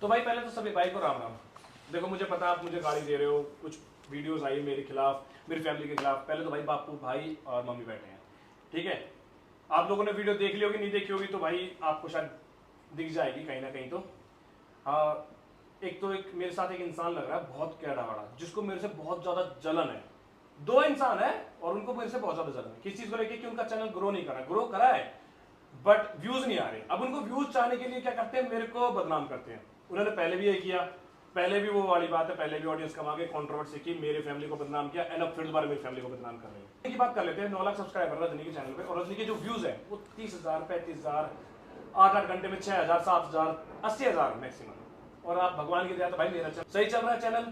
तो भाई पहले तो सभी भाई को राम राम। देखो मुझे पता आप मुझे गाली दे रहे हो, कुछ वीडियोस आई मेरे खिलाफ, मेरी फैमिली के खिलाफ। पहले तो भाई बापू भाई और मम्मी बैठे हैं, ठीक है। आप लोगों ने वीडियो देख ली होगी, नहीं देखी होगी तो भाई आपको शायद दिख जाएगी कहीं ना कहीं। तो हाँ, एक मेरे साथ एक इंसान लग रहा है बहुत कैड़ा वाला, जिसको मेरे से बहुत ज्यादा जलन है। दो इंसान है और उनको मेरे से बहुत ज्यादा जलन है। किस चीज को लेकर कि उनका चैनल ग्रो नहीं कर रहा, ग्रो करा है बट व्यूज नहीं आ रहे। अब उनको व्यूज चाहने के लिए क्या करते हैं, मेरे को बदनाम करते हैं। उन्होंने पहले भी ये किया, पहले भी वो वाली बात है, पहले भी ऑडियंस कमा के कंट्रोवर्सी की, मेरे फैमिली को बदनाम किया, एंड अब फिर दोबारा मेरी फैमिली को बदनाम कर रहे हैं। की बात कर लेते हैं। 9 लाख सब्सक्राइबर रजनी के चैनल पे, और रजनी के जो व्यूज है वो 30,000, 35,000, 8-8 घंटे में 6,000, 7,000, 80,000 मैक्सिमम। और आप भगवान की दया तो भाई मेरा सही चल रहा है चैनल।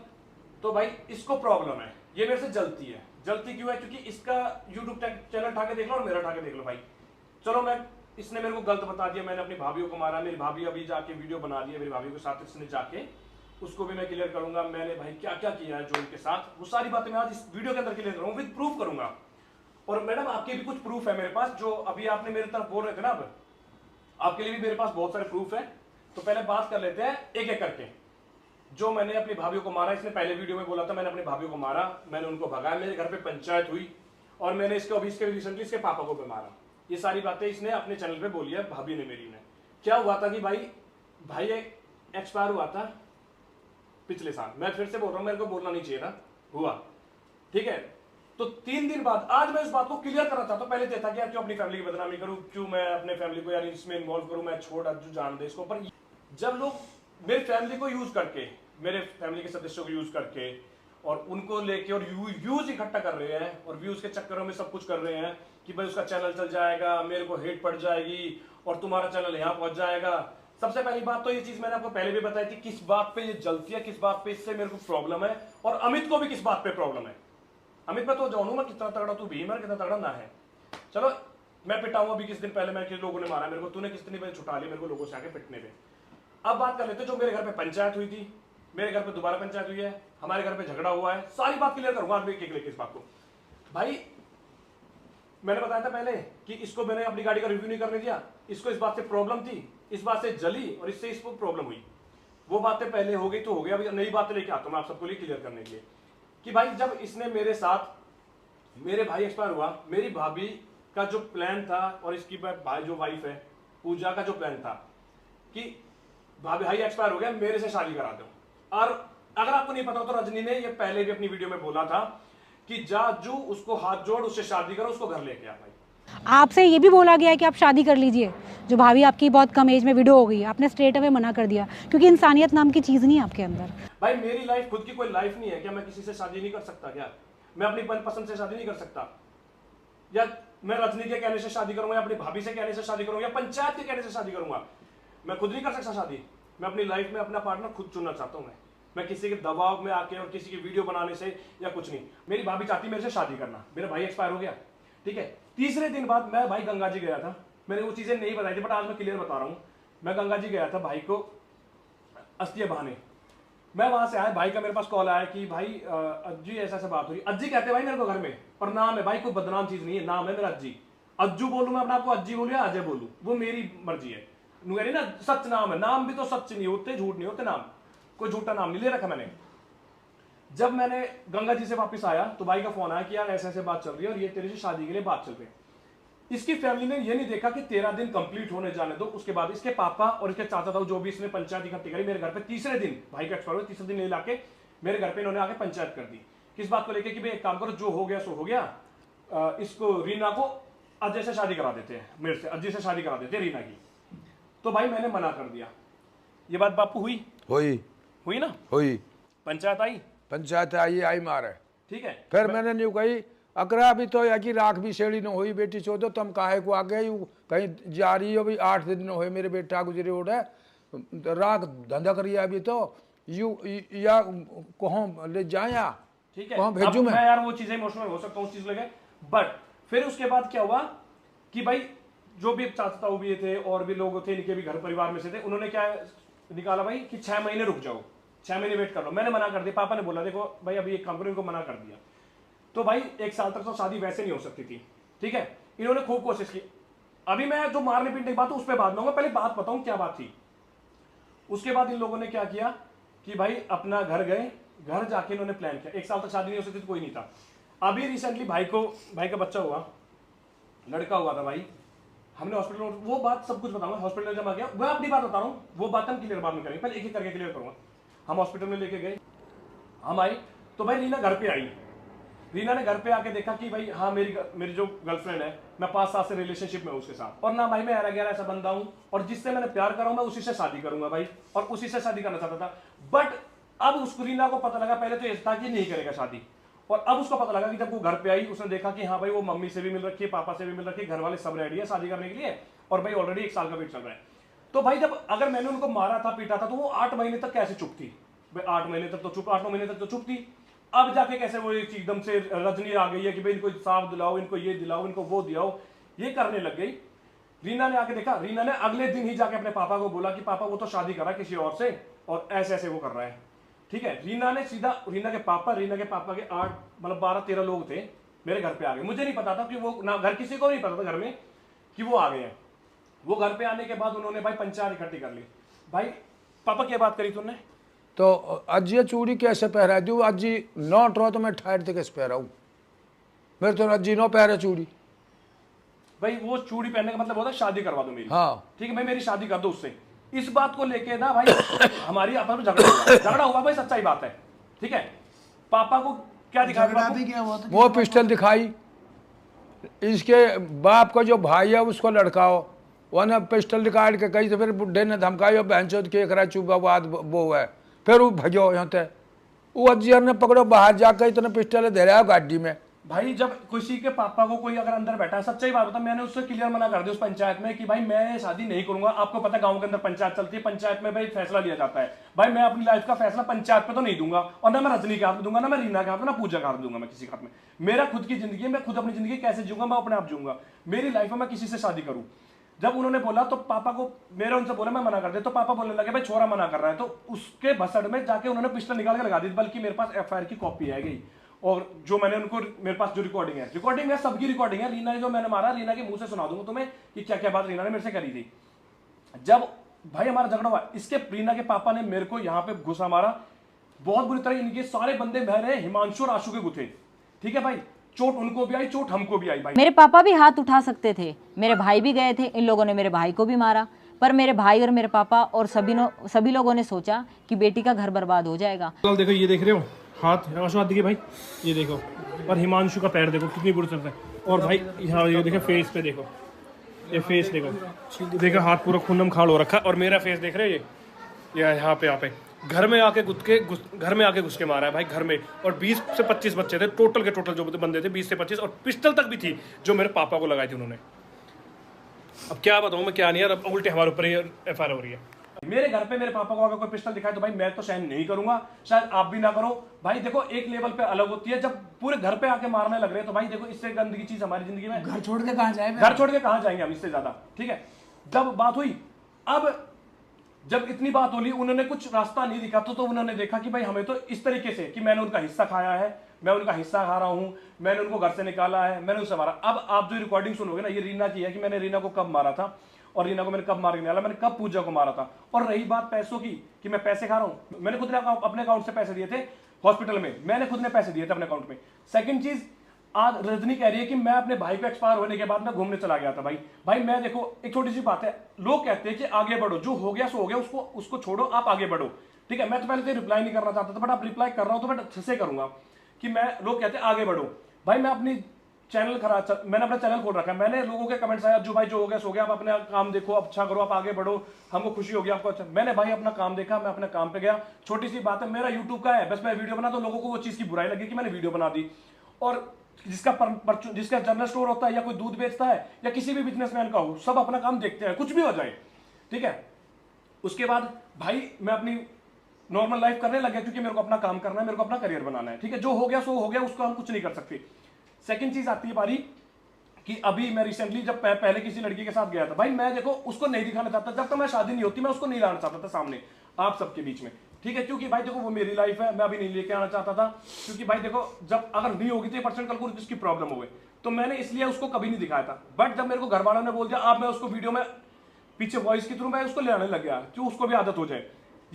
तो भाई इसको प्रॉब्लम है, ये मेरे से जलती है। जलती क्यों है? क्योंकि इसका यूट्यूब चैनल उठा के देख लो और मेरा उठा के देख लो भाई। चलो मैं, इसने मेरे को गलत बता दिया, मैंने अपनी भाभीियों को मारा, मेरी भाभी अभी जाके वीडियो बना दी है मेरी भाभी के साथ, इसने जाके उसको भी मैं क्लियर करूंगा मैंने भाई क्या क्या किया है जो उनके साथ, वो सारी बातें मैं आज इस वीडियो के अंदर क्लियर करूंगा, विद प्रूफ करूंगा। और मैडम आपके भी कुछ प्रूफ है मेरे पास, जो अभी आपने मेरे तरफ बोल रहे थे ना, अब आपके लिए भी मेरे पास बहुत सारे प्रूफ है। तो पहले बात कर लेते हैं एक एक करके। जो मैंने अपनी भाभीियों को मारा, इसने पहले वीडियो में बोला था मैंने अपनी भाभीियों को मारा, मैंने उनको भगाया, मेरे घर पे पंचायत हुई, और मैंने इसके अभी इसके रिसेंटली इसके पापा को भी मारा। ये सारी बातें इसने अपने चैनल पे बोली है, भाभी ने मेरी ने। क्या हुआ था कि भाई एक्सपायर हुआ था पिछले साल। मैं फिर से बोल रहा हूं, मेरे को बोलना नहीं चाहिए था, हुआ, ठीक है। तो 3 दिन बाद आज मैं इस बात को क्लियर करना चाहता हूं। पहले ये था कि यार क्यों अपनी फैमिली की बदनामी करूं, क्यों मैं अपने फैमिली को यार इसमें इन्वॉल्व करूं, मैं छोड़ अज्जू जान दे इसको। पर जब लोग मेरी फैमिली को यूज करके, मेरे फैमिली के सदस्यों को यूज करके और उनको लेके और व्यूज इकट्ठा कर रहे हैं, और व्यूज के चक्करों में सब कुछ कर रहे हैं कि भाई उसका चैनल चल जाएगा, मेरे को हेट पड़ जाएगी और तुम्हारा चैनल यहां पहुंच जाएगा। सबसे पहली बात तो ये चीज मैंने आपको पहले भी बताई थी, किस बात पे ये जलती है, किस बात पे इससे मेरे को प्रॉब्लम है, और अमित को भी किस बात पे प्रॉब्लम है। अमित मैं तो जानू मैं कितना तगड़ा तू भीम है, कितना तगड़ा ना है। चलो मैं पिटाऊंगा अभी, किस दिन पहले मैं किस लोगों ने मारा मेरे को, तूने किस दिन छुटा लिया मेरे को लोगों से आके पिटने पे। अब बात कर लेते जो मेरे घर पे पंचायत हुई थी, मेरे घर पे दोबारा पंचायत हुई है, हमारे घर पे झगड़ा हुआ है, सारी बात क्लियर करूंगा आज एक इस बात को। भाई मैंने बताया था पहले कि इसको मैंने अपनी गाड़ी का रिव्यू नहीं करने दिया, इसको इस बात से प्रॉब्लम थी, इस बात से जली और इससे इसको प्रॉब्लम हुई। वो बातें पहले हो गई तो हो गया, अभी नई बातें लेके आता हूं मैं आप सबको लिए क्लियर करने के लिए कि भाई जब इसने मेरे साथ, मेरे भाई एक्सपायर हुआ, मेरी भाभी का जो प्लान था और इसकी भाई जो वाइफ है पूजा का जो प्लान था कि भाई एक्सपायर हो गया, मेरे से शादी करा दो। और अगर आपको नहीं पता तो रजनी ने ये पहले भी अपनी वीडियो में बोला था कि जाजू उसको हाथ जोड़, उससे शादी करो, उसको घर लेके आ। भाई आपसे ये भी बोला गया है कि आप शादी कर लीजिए, जो भाभी आपकी बहुत कम एज में विडो हो गई, आपने स्ट्रेट अवे मना कर दिया क्योंकि इंसानियत नाम की चीज नहीं है आपके अंदर। भाई मेरी लाइफ खुद की कोई लाइफ नहीं है क्या? मैं किसी से शादी नहीं कर सकता क्या? मैं अपनी मनपसंद से शादी नहीं कर सकता? या मैं रजनी के कहने से शादी करूंगा, या अपनी भाभी से कहने से शादी करूंगा, या पंचायत के कहने से शादी करूंगा? मैं खुद नहीं कर सकता शादी। मैं अपनी लाइफ में अपना पार्टनर खुद चुनना चाहता हूं। मैं किसी के दबाव में आके और किसी की वीडियो बनाने से या कुछ नहीं। मेरी भाभी चाहती मेरे से शादी करना, मेरा भाई एक्सपायर हो गया, ठीक है। तीसरे दिन बाद मैं भाई गंगा जी गया था, मैंने वो चीजें नहीं बताई थी बट आज मैं क्लियर बता रहा हूं। मैं गंगा जी गया था भाई को अस्थियां बहाने। मैं वहां से आया, भाई का मेरे पास कॉल आया कि भाई अज्जी ऐसा बात हो रही। अज्जी कहते भाई मेरे को घर में, और नाम है भाई, कोई बदनाम चीज नहीं है, नाम है मेरा अज्जी। अज्जू बोलूं मैं अपने आपको अज्जी बोलूं या अजय बोलूं, वो मेरी मर्जी है। ना सच नाम है, नाम भी तो सच नहीं होते, झूठ नहीं होते नाम, कोई झूठा नाम नहीं ले रखा मैंने। जब मैंने गंगा जी से वापस आया तो भाई का फोन आया कि यार ऐसे ऐसे बात चल रही है और ये तेरे से शादी के लिए बात चल रही है। इसकी फैमिली ने ये नहीं देखा कि 13 दिन कंप्लीट होने जाने दो, उसके बाद इसके पापा और इसके चाचा था जो भी इसने पंचायत इकट्ठी करी मेरे घर पे। तीसरे दिन भाई का एक्सपायर हुआ, तीसरे दिन लाके मेरे घर पे इन्होंने आके पंचायत कर दी। किस बात को लेकर कि भाई एक काम करो, जो हो गया सो हो गया, इसको रीना को अजय से शादी करा देते हैं, मेरे से अजय से शादी करा देते हैं रीना की। तो भाई मैंने मना कर दिया। ये बात बापू हुई ना? हुई। पंचायत आई मारे, ठीक है। फिर मैंने नहीं कही अकरा भी तो या कि राख भी शेड़ी न हुई बेटी चौदह तुम काहे को आ गए कहीं जा रही हो भी 8 दिन हुए मेरे बेटा गुजरे उड़े राख धंधा करिए अभी तो यू या कहाँ ले जाया, ठीक है। भेजू मैं यार वो चीजें इमोशनल हो सकता हूँ उस चीज लगे। बट फिर उसके बाद क्या हुआ कि भाई जो भी चाचा वो भी थे और भी लोग थे, इनके भी घर परिवार में से थे, उन्होंने क्या निकाला भाई कि 6 महीने रुक जाओ, 6 महीने वेट कर लो। मैंने मना कर दिया, पापा ने बोला देखो भाई अभी एक काम करो, इनको मना कर दिया। तो भाई 1 साल तक तो शादी वैसे नहीं हो सकती थी, ठीक है। इन्होंने खूब कोशिश की। अभी मैं जो मारने पीटने की बात उस पर बात मांगूंगा, पहले बात बताऊं क्या बात थी। उसके बाद इन लोगों ने क्या किया कि भाई अपना घर गए, घर जाके इन्होंने प्लान किया। 1 साल तक शादी नहीं हो सकती थी, कोई नहीं था। अभी रिसेंटली भाई का बच्चा हुआ, लड़का हुआ था भाई, हमने हॉस्पिटल, वो बात सब कुछ बताऊंगा, हॉस्पिटल जब आ गया, मैं अपनी बात बता रहा हूँ, वो बात हम क्लियर बाद में करेंगे, पहले एक एक करके क्लियर करूंगा। हम हॉस्पिटल में लेके गए, हम आए तो भाई रीना घर पे आई। रीना ने घर पे आके देखा कि भाई हाँ मेरी जो गर्लफ्रेंड है, मैं 5 साल से रिलेशनशिप में हूँ उसके साथ, और ना भाई मैं 11 ऐसा बंदा हूँ, और जिससे मैंने प्यार करा हूं मैं उसी से शादी करूंगा भाई, और उसी से शादी करना चाहता था। बट अब उस रीना को पता लगा, पहले तो ये था कि नहीं करेगा शादी, और अब उसको पता लगा कि जब वो घर पे आई, उसने देखा कि हाँ भाई वो मम्मी से भी मिल रखी है, पापा से भी मिल रखी है, घर वाले सब रेडी है शादी करने के लिए, और भाई ऑलरेडी 1 साल का वेट चल रहा है। तो भाई जब अगर मैंने उनको मारा था, पीटा था, तो वो 8 महीने तक कैसे चुप थी भाई? 8 महीने तक तो चुप, 8-9 महीने तक तो चुप थी। अब जाके कैसे वो एकदम से रजनी आ गई है कि भाई इनको साफ दिलाओ, इनको ये दिलाओ, इनको वो दिलाओ, ये करने लग गई। रीना ने आके देखा, रीना ने अगले दिन ही जाके अपने पापा को बोला कि पापा वो तो शादी कर रहा है किसी और से, और ऐसे ऐसे वो कर रहा है। ठीक है, रीना ने सीधा रीना के पापा के 8 मतलब 12-13 लोग थे मेरे घर पे आ गए। मुझे नहीं पता था कि वो ना, घर किसी को नहीं पता था घर में कि वो आ गए हैं। वो घर पे आने के बाद उन्होंने भाई पंचायत इकट्ठी कर ली। भाई पापा क्या बात करी तुमने? तो अजी ये चूड़ी कैसे पहरा दी? अजी नोट रहो तो मैं ठहर थे कैसे पहरा हूँ? मेरे तो अजी नो पहरे चूड़ी। भाई वो चूड़ी पहनने का मतलब होता है शादी करवा दो मेरी। हाँ ठीक है भाई, मेरी शादी कर दो उससे। इस बात को लेके ना भाई हमारी आपस में झगड़ा हुआ भाई, सच्चाई बात है। ठीक है, पापा को क्या दिखाया? वो पिस्टल दिखाई, इसके बाप का जो भाई है उसको लड़काओ, वो ने पिस्टल निकाल के कही, तो फिर बुढ़े ने धमकाई, बहन चौथ के करा चुपा बाद वो है, फिर वो भजो यहाँ थे। वो अजियर ने पकड़ो बाहर जाकर, इतने पिस्टल दे रहा है गाड़ी में। भाई जब किसी के पापा को कोई अगर अंदर बैठा है, सच्चाई बात होता, मैंने उससे क्लियर मना कर दिया उस पंचायत में कि भाई मैं शादी नहीं करूंगा। आपको पता है गांव के अंदर पंचायत चलती है, पंचायत में भाई फैसला लिया जाता है। भाई मैं अपनी लाइफ का फैसला पंचायत पे तो नहीं दूंगा, और ना मैं रजनी के हाथ में दूंगा, ना मैं रीना के हाथ में, ना पूजा के हाथ में दूंगा, मैं किसी के हाथ में। मेरा खुद की जिंदगी है, मैं खुद अपनी जिंदगी कैसे जीऊंगा, मैं अपने आप जीऊंगा। मेरी लाइफ में मैं किसी से शादी करूं। जब उन्होंने बोला तो पापा को, मेरे उनसे बोला मैं मना कर दे, तो पापा बोलने लगे भाई छोरा मना कर रहा है, तो उसके भसड़ में जाके उन्होंने पिस्टल निकाल के लगा दी। बल्कि मेरे पास एफआईआर की कॉपी है गई, और जो मैंने उनको, मेरे पास जो रिकॉर्डिंग है सबकी रिकॉर्डिंग है। रीना ने जो मैंने मारा, रीना के मुंह से सुना दूंगा तुम्हें कि क्या क्या बात रीना ने मेरे से करी थी। जब भाई हमारा झगड़ा हुआ, इसके रीना के पापा ने मेरे को यहाँ पे घुसा मारा, बहुत बुरी तरह। इनके सारे बंदे बहरे हिमांशु और आशु के गुथे। ठीक है भाई, चोट उनको भी आई, चोट हमको भी आई भाई। मेरे पापा भी हाथ उठा सकते थे, मेरे भाई भी गए थे, इन लोगों ने मेरे भाई को भी मारा, पर मेरे भाई और मेरे पापा और सभी लोगों ने सोचा कि बेटी का घर बर्बाद हो जाएगा। देखो ये देख रहे हो हाथ, आशु हाथ देखिए भाई, ये देखो, और हिमांशु का पैर देखो कितनी बुरी तरह है। और भाई यहाँ ये देखो फेस पे देखो, ये फेस देखो हाथ पूरा खूनम खाल हो रखा है। और मेरा फेस देख रहे हो, ये यहाँ पे घर में आके घुस के मारा है भाई, घर में। और 20 से 25 बच्चे थे टोटल के टोटल, जो बंदे थे 20 से 25, और पिस्टल तक भी थी जो मेरे पापा को लगाई थी उन्होंने। अब क्या बताऊं मैं, क्या नहीं यार, अब उल्टे हमारे ऊपर एफआईआर हो रही है। मेरे घर पे मेरे पापा को अगर कोई पिस्टल दिखाए तो भाई मैं तो सहन नहीं करूंगा, शायद आप भी ना करो भाई। देखो एक लेवल पे अलग होती है, जब पूरे घर पे आके मारने लग रहे हैं तो भाई देखो इससे गंदगी चीज हमारी जिंदगी में, घर छोड़ के कहां जाएंगे हम इससे ज्यादा। ठीक है, जब बात हुई, अब जब इतनी बात हो ली, उन्होंने कुछ रास्ता नहीं दिखा, तो उन्होंने देखा कि भाई हमें तो इस तरीके से कि मैंने उनका हिस्सा खाया है, मैं उनका हिस्सा खा रहा हूं, मैंने उनको घर से निकाला है, मैंने उनसे मारा। अब आप जो रिकॉर्डिंग सुनोगे ना, ये रीना की है कि मैंने रीना को कब मारा था, और रीना को मैंने कब मार के निकाला, मैंने कब पूजा को मारा था। और रही बात पैसों की कि मैं पैसे खा रहा हूं, मैंने खुद ने अपने अकाउंट से पैसे दिए थे हॉस्पिटल में, मैंने खुद ने पैसे दिए थे अपने अकाउंट में। सेकंड चीज, आज रजनी कह रही है कि मैं अपने भाई को एक्सपायर होने के बाद मैं घूमने चला गया था। भाई मैं देखो, एक छोटी सी बात है, लोग कहते हैं कि आगे बढ़ो, जो हो गया सो हो गया, उसको छोड़ो, आप आगे बढ़ो। ठीक है, मैं तो पहले तो रिप्लाई नहीं करना चाहता था, बट आप रिप्लाई कर रहा हूं तो मैं अच्छे से करूंगा कि मैं, लोग कहते हैं आगे बढ़ो। भाई मैं अपनी मैंने अपना चैनल खोल रखा है, मैंने लोगों के कमेंट्स आया, जो भाई जो हो गया सो गया, आप अपने काम देखो, अच्छा करो, आप आगे बढ़ो, हमको खुशी होगी आपको। अच्छा, मैंने भाई अपना काम देखा, मैं अपने काम पे गया। छोटी सी बात है, मेरा यूट्यूब का है, बस मैं वीडियो बना, तो लोगों को वो चीज की बुराई लगी कि मैंने वीडियो बना दी। और जिसका जनरल स्टोर होता है, या कोई दूध बेचता है, या किसी भी बिजनेसमैन का हो, सब अपना काम देखते हैं, कुछ भी हो जाए। ठीक है, उसके बाद भाई मैं अपनी नॉर्मल लाइफ करने लग गया, क्योंकि मेरे को अपना काम करना है, मेरे को अपना करियर बनाना है। ठीक है, जो हो गया सो हो गया, उसको हम कुछ नहीं कर सकते। सेकंड चीज आती है बारी कि अभी मैं रिसेंटली जब पहले किसी लड़की के साथ गया था, भाई मैं देखो उसको नहीं दिखाना चाहता, जब तक मैं शादी नहीं होती मैं उसको नहीं लाना चाहता था सामने आप सबके बीच में। ठीक है, क्योंकि भाई देखो वो मेरी लाइफ है, मैं अभी नहीं लेके आना चाहता था, क्योंकि भाई देखो जब अगर नहीं होगी तो 1% कल को जिसकी प्रॉब्लम हो गई, तो मैंने इसलिए उसको कभी नहीं दिखाया था। बट जब मेरे को घर वालों ने बोल दिया, अब मैं उसको वीडियो में पीछे वॉइस के थ्रू मैं उसको ले आने लग गया, जो उसको भी आदत हो जाए।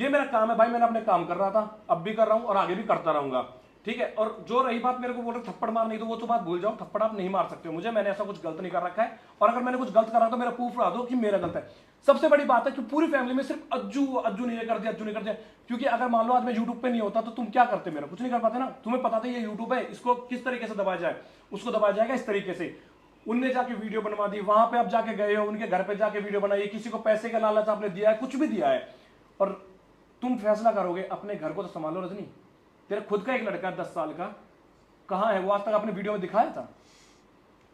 ये मेरा काम है भाई, मैंने अपने काम कर रहा था, अब भी कर रहा हूं और आगे भी करता रहूंगा, ठीक है। और जो रही बात मेरे को बोल रहे थप्पड़ मार नहीं, तो वो तो बात भूल जाओ, थप्पड़ आप नहीं मार सकते हो मुझे, मैंने ऐसा कुछ गलत नहीं कर रखा है। और अगर मैंने कुछ गलत करा तो मेरा प्रूफ ला दो कि मेरा गलत है। सबसे बड़ी बात है कि पूरी फैमिली में सिर्फ अज्जू ने ये कर दिया, अज्जू ने कर दिया। क्योंकि अगर मान लो आज मैं यूट्यूब पे नहीं होता तो तुम क्या करते, मेरा कुछ नहीं कर पाते ना। तुम्हें पता था ये यूट्यूब है, इसको किस तरीके से दबाया जाए, उसको दबाया जाएगा इस तरीके से। उनने जाके वीडियो बनवा दी, वहां पे आप जाके गए हो, उनके घर पे जाके वीडियो बनाई, किसी को पैसे का लालच आपने दिया है, कुछ भी दिया है, और तुम फैसला करोगे अपने घर को तो संभालो रजनी। तेरा खुद का एक लड़का 10 साल का कहां है, वो आज तक आपने वीडियो में दिखाया था?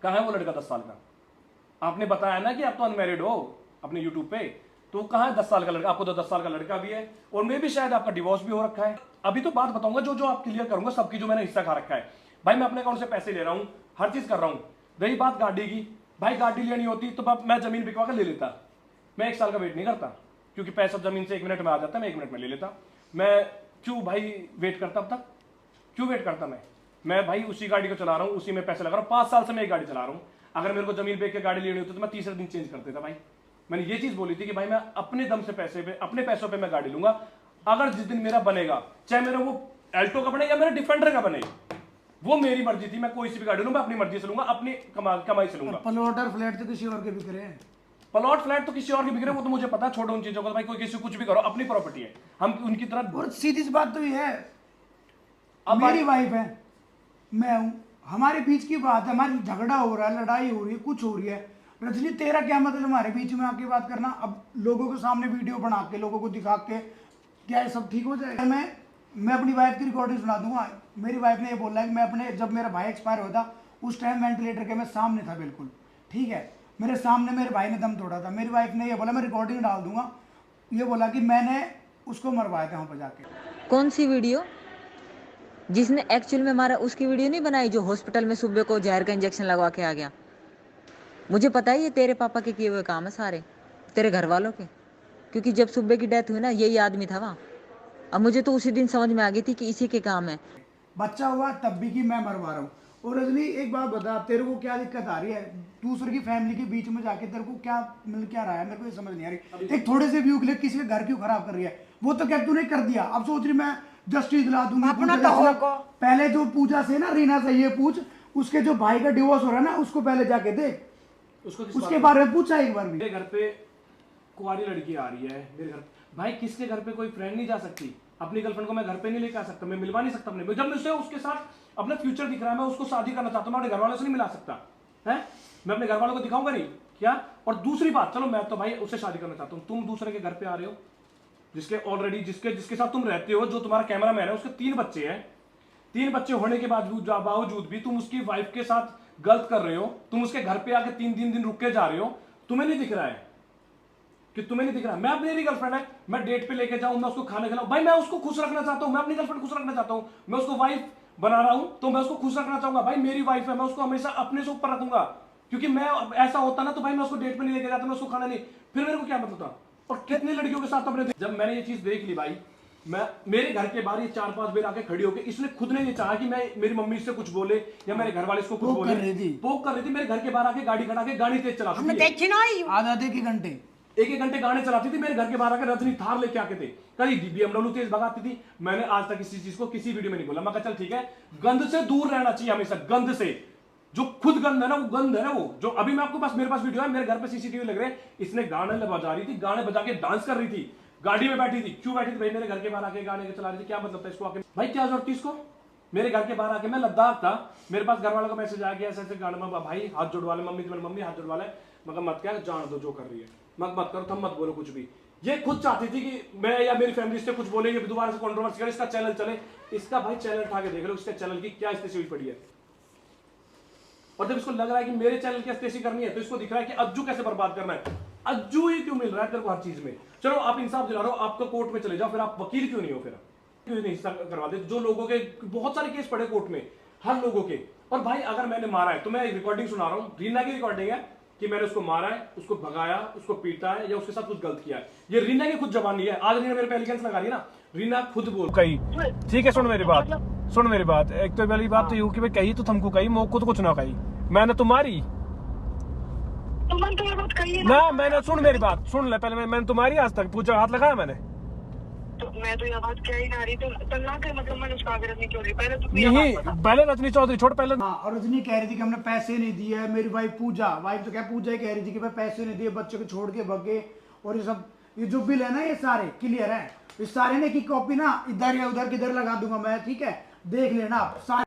कहां है वो लड़का 10 साल का? आपने बताया ना कि आप तो अनमैरिड हो अपने यूट्यूब पे, तो कहां है 10 साल का लड़का? आपको तो 10 साल का लड़का भी है, और मैं भी शायद आपका डिवोर्स भी हो रखा है। अभी तो बात बताऊंगा जो जो आप क्लियर करूंगा सबकी, जो मैंने हिस्सा खा रखा है भाई। मैं अपने अकाउंट से पैसे ले रहा हूं, हर चीज कर रहा हूं। रही बात गाड़ी की, भाई गाड़ी लेनी होती तो मैं जमीन बिकवा कर ले लेता। मैं 1 साल का वेट नहीं करता, क्योंकि पैसा जमीन से 1 मिनट में आ जाता है, मैं 1 मिनट में ले लेता। मैं क्यों भाई वेट करता अब तक, क्यों वेट करता? मैं भाई उसी गाड़ी को चला रहा हूँ, उसी में पैसे लगा रहा हूँ। 5 साल से मैं एक गाड़ी चला रहा हूँ। अगर मेरे को जमीन बेच के गाड़ी लेनी होती तो मैं तीसरे दिन चेंज कर देता भाई। मैंने ये चीज बोली थी कि भाई मैं अपने दम से पैसे पे, अपने पैसों पे मैं गाड़ी लूंगा। अगर जिस दिन मेरा बनेगा, चाहे मेरा वो एल्टो का बने या मेरा डिफेंडर का बने, वो मेरी मर्जी थी। मैं कोई सी भी गाड़ी लूँ, मैं अपनी मर्जी से लूंगा, अपनी कमाई से लूंगा। प्लॉट और फ्लैट तो किसी और के बिक रहे हैं, प्लॉट फ्लैट तो किसी और के बिक रहे हैं, वो तो मुझे पता है। छोड़ो उन चीजों को, भाई कोई किसी कुछ भी करो, अपनी प्रॉपर्टी है, हम उनकी तरह। और सीधी सी बात तो ये है, अब मेरी वाइफ है, मैं हूं, हमारे बीच की बात है, हमारी झगड़ा हो रहा है, लड़ाई हो रही है, कुछ हो रही है। रजनी तेरा क्या मतलब हमारे बीच में आके बात करना? अब लोगों के सामने वीडियो बना के, लोगों को दिखा के क्या ये सब ठीक हो जाएगा? मैं अपनी वाइफ की रिकॉर्डिंग सुना दूंगा। मेरी वाइफ ने ये बोला है कि मैं अपने, जब मेरा भाई एक्सपायर हुआ था उस टाइम वेंटिलेटर के मैं सामने था बिल्कुल, ठीक है, मेरे सामने मेरे भाई ने दम तोड़ा था। मेरी वाइफ ने ये बोला, मैं रिकॉर्डिंग डाल दूंगा, ये बोला कि मैंने उसको मरवाया था वहाँ पर जाके। कौन सी वीडियो? जिसने एक्चुअल में मारा उसकी वीडियो नहीं बनाई, जो हॉस्पिटल में सुबह को जहर का इंजेक्शन लगवा के आ गया। मुझे पता है ये तेरे पापा के किए हुए काम है सारे, तेरे घर वालों के, क्योंकि जब सुबह की डेथ हुई ना, यही आदमी था वहाँ। अब मुझे तो उसी दिन समझ में आ गई थी कि इसी के काम है। बच्चा हुआ तब भी कि मैं मरवा रहा हूँ। और रजनी एक बात बता, तेरे को क्या दिक्कत आ रही है दूसरे की फैमिली के बीच में जाके? तेरे को क्या मतलब क्या रहा है, मेरे को ये समझ नहीं आ रही। एक थोड़े से व्यू के लिए किसी के घर क्यों खराब कर रही है? वो तो क्या तूने कर दिया, अब सोच रही मैं जस्टिस दिला दूंगी अपना तो। पहले जो पूजा से ना, रीना से ये पूछ, उसके जो भाई का डिवोर्स हो रहा है ना, उसको पहले जाके देख, उसके बारे में पूछा एक बार भी? मेरे घर पे कुंवारी लड़की आ रही है मेरे घर, भाई किसके घर पे कोई फ्रेंड नहीं जा सकती? अपनी गर्लफ्रेंड को मैं घर पे नहीं लेके आ सकता, मैं मिलवा नहीं सकता अपने, जब मुझे उसके साथ अपना फ्यूचर दिख रहा है, मैं उसको शादी करना चाहता हूँ, मैं अपने घर वालों से नहीं मिला सकता है? मैं अपने घर वालों को दिखाऊंगा नहीं क्या? और दूसरी बात, चलो मैं तो भाई उससे शादी करना चाहता हूँ, तुम दूसरे के घर पे आ रहे हो, जिसके ऑलरेडी जिसके साथ तुम रहते हो, जो तुम्हारा कैमरा मैन है, उसके 3 बच्चे हैं। 3 बच्चे होने के बावजूद भी तुम उसकी वाइफ के साथ गलत कर रहे हो। तुम उसके घर पे आके 3 दिन रुक के जा रहे हो, तुम्हें नहीं दिख रहा है कि तुम्हें नहीं दिख रहा? मैं अपनी मेरी गर्लफ्रेंड है, मैं डेट पे लेके जाऊं, मैं उसको खाना खिलाऊं, भाई मैं उसको खुश रखना चाहता हूं, मैं अपनी गर्लफ्रेंड खुश रखना चाहता हूं, मैं उसको वाइफ बना रहा हूं तो मैं उसको खुश रखना चाहूंगा। भाई मेरी वाइफ है, मैं उसको हमेशा अपने से ऊपर रखूंगा, क्योंकि मैं ऐसा होता ना तो भाई मैं उसको डेट पे नहीं लेके जाता, मैं उसको खाना नहीं, फिर मेरे को क्या मतलब था? और कितनी लड़कियों के साथ अपने, जब मैंने ये चीज देख ली भाई, मैं मेरे घर के बाहर ये 4-5 बार आके खड़ी होकर, इसने खुद ने ये चाहा कि मैं, मेरी मम्मी इससे कुछ बोले या मेरे घर वाले इसको कुछ बोले, पोक कर रही थी। मेरे घर के बाहर आके गाड़ी खड़ा के गाड़ी तेज चलाती थी, आधे के घंटे, 1-1 घंटे गाने चलाती थी। मेरे घर के बाहर आकर रजनी थार लेके आके थे, कभी BMW तेज भगाती थी। मैंने आज तक किसी चीज को किसी वीडियो में नहीं बोला, मैं कहा चल ठीक है, गंद से दूर रहना चाहिए हमेशा, गंद से, जो खुद गंद है ना, वो गंद है ना, वो जो अभी मैं आपको पास, मेरे पास वीडियो है, मेरे घर पे CCTV लग रहे हैं, इसने गाने बजा रही थी, गाने बजा के डांस कर रही थी, गाड़ी में बैठी थी। क्यों बैठी थी भाई? मेरे घर के बाहर आके गाने चला रही थी, क्या मतलब था इसको आके? भाई क्या जरूरत थी इसको? मेरे घर के बाहर आके, मैं लद्दाख था, मेरे पास घर वालों का मैसेज आ गया, ऐसे गाने में, भाई हाथ जुड़वा ले, मम्मी हाथ जुड़वा ले, मगर मत क्या, जान दो जो कर रही है, मत करो, तुम मत बोलो कुछ भी। ये खुद चाहती थी कि मैं या मेरी फैमिली से कुछ बोलेंगे, दोबारा से कंट्रोवर्सी करे, इसका चैनल चले। इसका भाई चैनल उठा के देख लो, इसके चैनल की क्या स्थिति हुई पड़ी है। और जब इसको लग रहा है कि मेरे चैनल की स्थिति करनी है, तो इसको दिख रहा है कि अज्जू कैसे बर्बाद करना है। अज्जू ही क्यों मिल रहा है तेरे को हर चीज में? चलो आप इंसाफ दिला रहे हो, आप तो कोर्ट में चले जाओ, फिर आप वकील क्यों नहीं हो? फिर क्यों नहीं हिस्सा करवा दे? जो लोगों के बहुत सारे केस पड़े कोर्ट में, हर लोगों के। और भाई अगर मैंने मारा है, तो मैं एक रिकॉर्डिंग सुना रहा हूँ, रीना की रिकॉर्डिंग है, कि मैंने उसको मारा है, उसको भगाया, उसको पीटा है, या उसके साथ कुछ गलत किया है। ये रीना की खुद जबान नहीं है, आज रीना मेरे पे एलिगेंस लगा रही है ना, रीना खुद बोल कही। ठीक है, सुन मेरी बात, एक तो पहली बात तो यूं कि भाई कही तो तुमको कही, मोको तो कुछ ना कही, मैंने तुम्हारी ना, मैंने सुन मेरी बात, सुन ले पहले, मैंने तुम्हारी आज तक पूछा, हाथ लगाया मैंने? मैं तो यह बात क्या ही ना रही, तो तन्ना के मतलब मैंने उसका आग्रह नहीं क्यों रही, पहले तो नहीं पहले रजनी चौधरी छोड़ पहले। हाँ, और रजनी कह रही थी कि हमने पैसे नहीं दिए। मेरी वाइफ वाइफ तो क्या पूजा ही कह रही थी कि मैं पैसे नहीं दिए, बच्चे को छोड़ के भगे। और ये सब ये जो बिल है ना, ये सारे क्लियर है। इस सारे ने की कॉपी ना इधर या उधर किधर लगा दूंगा मैं, ठीक है, देख लेना आप सारे।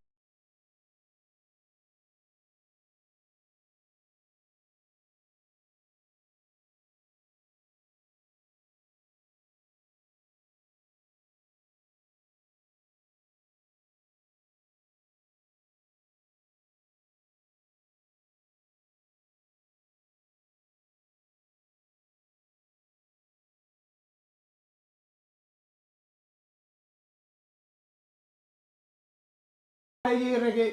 ये रह गए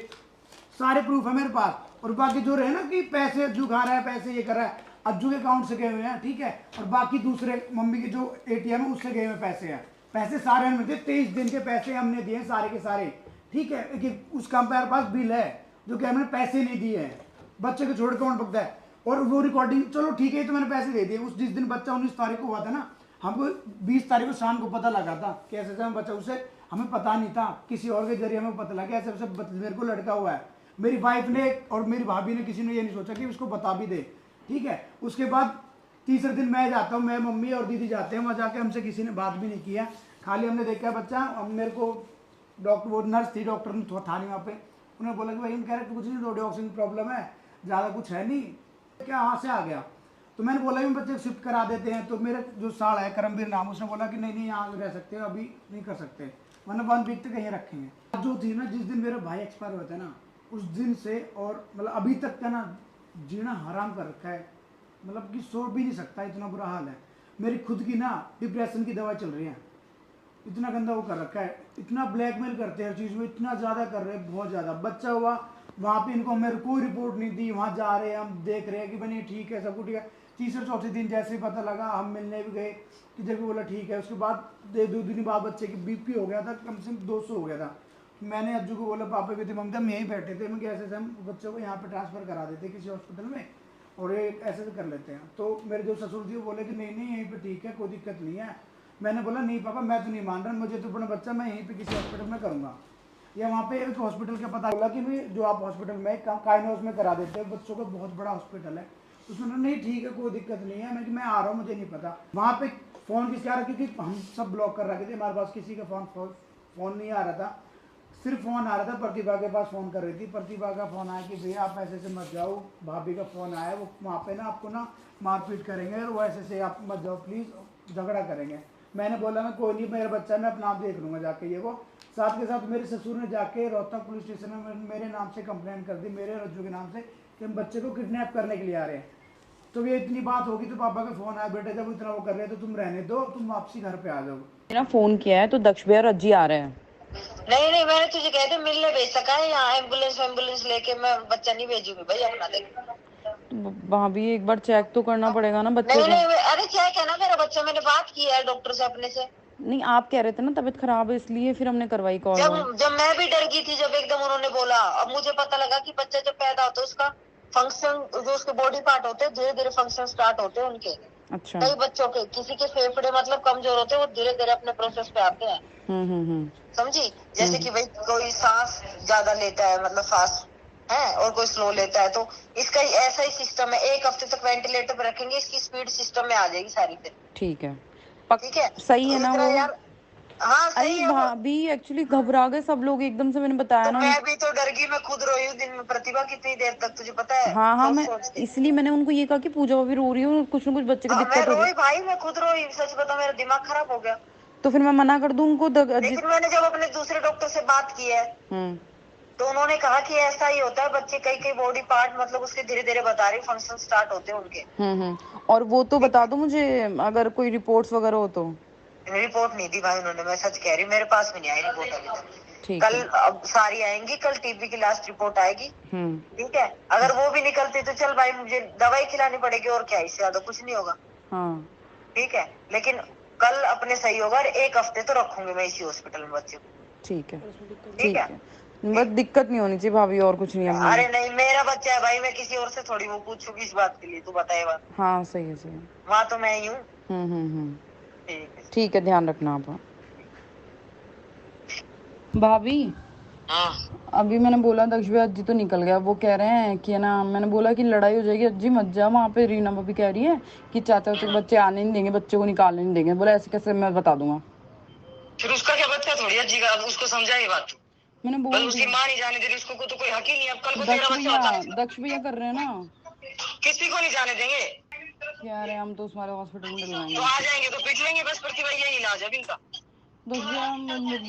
सारे प्रूफ है मेरे पास। और बाकी जो रहे ना कि पैसे अज्जू खा रहा है, पैसे ये कर रहा है, अज्जू के अकाउंट से गए हुए हैं, ठीक है। और बाकी दूसरे मम्मी के जो एटीएम है उससे गए हुए पैसे हैं। पैसे सारे में थे, 23 दिन के पैसे हमने दिए सारे के सारे, ठीक है। उसका हमारे पास बिल है जो कि हमने पैसे नहीं दिए हैं। बच्चे को छोड़ कौन पकता है। और वो रिकॉर्डिंग चलो ठीक है, तो मैंने पैसे दे दिए। उस जिस दिन बच्चा 19 तारीख को हुआ था ना, हमको 20 तारीख को शाम को पता लगा था कि ऐसे ऐसे बच्चा, उससे हमें पता नहीं था, किसी और के जरिए हमें पता लगा ऐसे ऐसे मेरे को लड़का हुआ है। मेरी वाइफ ने और मेरी भाभी ने, किसी ने ये नहीं सोचा कि उसको बता भी दे, ठीक है। उसके बाद तीसरे दिन मैं जाता हूँ, मैं मम्मी और दीदी जाते हैं वहाँ, जाके हमसे किसी ने बात भी नहीं किया, खाली हमने देखा बच्चा। मेरे को डॉक्टर, वो नर्स थी, डॉक्टर था नहीं वहाँ पे, उन्होंने बोला कि भाई हम कह रहे कुछ नहीं, रोडियोक्सिन प्रॉब्लम है, ज़्यादा कुछ है नहीं, क्या वहाँ से आ गया। तो मैंने बोला कि बच्चे शिफ्ट करा देते हैं। तो मेरे जो साल है करमवीर नाम, उसने बोला कि नहीं नहीं यहाँ रह सकते हो, अभी नहीं कर सकते, वरना 1 वीक तक कहीं रखेंगे। जो थी ना, जिस दिन मेरे भाई एक्सपायर हुए थे ना, उस दिन से और मतलब अभी तक का ना जीना हराम कर रखा है। मतलब कि सो भी नहीं सकता, इतना बुरा हाल है। मेरी खुद की ना डिप्रेशन की दवा चल रही है, इतना गंदा वो कर रखा है, इतना ब्लैकमेल करते हैं हर चीज़ में, इतना ज़्यादा कर रहे हैं, बहुत ज़्यादा। बच्चा हुआ वहाँ पे इनको मेरे कोई रिपोर्ट नहीं दी, वहाँ जा रहे हैं, हम देख रहे हैं कि बनी ठीक है, सब कुछ ठीक है। तीसरे चौथे दिन जैसे ही पता लगा, हम मिलने भी गए कि जब बोला ठीक है। उसके बाद 2 दिन बाद बच्चे की बीपी हो गया था, कम से कम 200 हो गया था। मैंने अज्जू को बोला, पापा भी थे, मम्मी हम यहीं बैठे थे, मैं कैसे हम बच्चों को यहाँ पे ट्रांसफ़र करा देते किसी हॉस्पिटल में, और ये ऐसे से कर लेते हैं। तो मेरे जो ससुर जी वो बोले कि नहीं नहीं यहीं पे ठीक है, कोई दिक्कत नहीं है। मैंने बोला नहीं पापा, मैं तो नहीं मान रहा, मुझे तो अपना बच्चा मैं यहीं पे किसी हॉस्पिटल में करूँगा। या वहाँ पे एक हॉस्पिटल का पता बोला कि भाई जो आप हॉस्पिटल में काइनोज में करा देते हैं बच्चों का, बहुत बड़ा हॉस्पिटल है। उसमें नहीं ठीक है, कोई दिक्कत नहीं है। मैं आ रहा हूँ, मुझे नहीं पता। वहाँ पे फ़ोन किसके आ रहा, क्योंकि हम सब ब्लॉक कर रखे थे, हमारे पास किसी का फ़ोन नहीं आ रहा था, सिर्फ फ़ोन आ रहा था प्रतिभा के पास। फ़ोन कर रही थी, प्रतिभा का फ़ोन आया कि भैया आप ऐसे से मत जाओ। भाभी का फ़ोन आया, वो वहाँ पे ना आपको ना मारपीट करेंगे, और वो ऐसे से आप मत जाओ प्लीज़, झगड़ा करेंगे। मैंने बोला मैं कोई नहीं, मेरा बच्चा मैं अपना आप देख लूँगा जाके। ये वो साथ के साथ मेरे ससुर ने जाके रोहतक पुलिस स्टेशन में मेरे नाम से कंप्लेंट कर दी, मेरे रज्जू के नाम से, कि हम बच्चे को किडनैप करने के लिए आ रहे हैं। तो ये इतनी बात होगी तो पापा का फ़ोन आया, बेटा जब इतना वो कर रहे हैं तो तुम रहने दो, तुम वापसी घर पे आ जाओ। मेरा फ़ोन किया है तो दक्ष भैया रज्जी आ रहे हैं। नहीं नहीं, मैंने तुझे कह दिया मिलने भेज सका है, यहाँ एम्बुलेंस लेके मैं बच्चा नहीं भेजूंगी भाई अपना। देख तो भाभी एक बार चेक तो करना पड़ेगा ना बच्चे नहीं को। नहीं, अरे चेक है ना मेरा बच्चा, मैंने बात की है डॉक्टर से अपने से। नहीं आप कह रहे थे ना तबीयत खराब है, इसलिए फिर हमने करवाई कॉल। जब मैं भी डर गई थी, जब एकदम उन्होंने बोला, अब मुझे पता लगा कि बच्चा जब पैदा होता है उसका फंक्शन, जो उसके बॉडी पार्ट होते हैं धीरे धीरे फंक्शन स्टार्ट होते हैं उनके। अच्छा। कई बच्चों के, किसी के फेफड़े मतलब कमजोर होते हैं, वो धीरे धीरे अपने प्रोसेस पे आते हैं। समझी? जैसे कि भाई कोई सांस ज्यादा लेता है, मतलब फास्ट है, और कोई स्लो लेता है, तो इसका ऐसा ही सिस्टम है। 1 हफ्ते तक वेंटिलेटर पे रखेंगे, इसकी स्पीड सिस्टम में आ जाएगी सारी फिर। ठीक है, ठीक है, सही है ना वो? यार हाँ सही है। भाभी एक्चुअली घबरा गए सब लोग एकदम से, मैंने बताया तो ना। मैं भी तो डर गई, मैं खुद रोई हूँ दिन में। प्रतिभा कितनी देर तक, तुझे पता है? हाँ मैं इसलिए मैंने उनको ये कहा कि पूजा भाभी रो रही हूँ, कुछ ना कुछ बच्चे की दिक्कत हो मैं गई। रोई भाई, मैं खुद रोई, सच बता मेरा दिमाग खराब हो गया। तो फिर मैं मना कर दूं उनको? लेकिन मैंने जब अपने दूसरे डॉक्टर से बात की है तो उन्होंने कहा कि ऐसा ही होता है, बच्चे कई बॉडी पार्ट मतलब उसके धीरे धीरे बता रही फंक्शन स्टार्ट होते हैं उनके। और वो तो बता दो मुझे अगर कोई रिपोर्ट्स वगैरह हो तो। रिपोर्ट नहीं दी भाई उन्होंने, मैं सच कह रही हूँ, मेरे पास भी नहीं आई रिपोर्ट अभी तक। कल अब सारी आएंगी, कल टीबी की लास्ट रिपोर्ट आएगी। ठीक है, अगर वो भी निकलती तो चल भाई मुझे दवाई खिलानी पड़ेगी, और क्या, इससे ज्यादा कुछ नहीं होगा। ठीक है, लेकिन कल अपने सही होगा, और 1 हफ्ते तो रखूंगी मैं इसी हॉस्पिटल में बच्चे को। ठीक है ठीक है, बस दिक्कत नहीं होनी चाहिए भाभी, और कुछ नहीं है। अरे नहीं, मेरा बच्चा है भाई, मैं किसी और से थोड़ी वो पूछूंगी इस बात के लिए, तू बताए बात। हाँ सही है सही है। वहाँ तो मैं ही हूँ। ठीक है, ध्यान रखना आप। भाभी हाँ अभी मैंने बोला दक्ष भैया जी तो निकल गया, वो कह रहे हैं कि है ना, मैंने बोला कि लड़ाई हो जाएगी अज्जी मत जा वहाँ पे। रीना भाभी कह रही है कि चाचा के बच्चे आने नहीं देंगे, बच्चे को निकालने नहीं देंगे। बोला ऐसे कैसे, मैं बता दूंगा। फिर उसका क्या बच्चा थोड़ी अज्जी का, अब उसको समझा ये बात। मैंने बस बोल उसकी दिया। माँ नहीं जाने दे रही उसको, तो कोई हक ही नहीं है। अब कल को तेरा बच्चा होता है, दक्ष भैया कर रहे हैं ना। किसी को नहीं जाने देंगे। कह रहे हैं हम तो तुम्हारे हॉस्पिटल में तो डलवाएंगे। आ जाएंगे तो पीट लेंगे बस, प्रतिभा यही इलाज है इनका। दक्ष भैया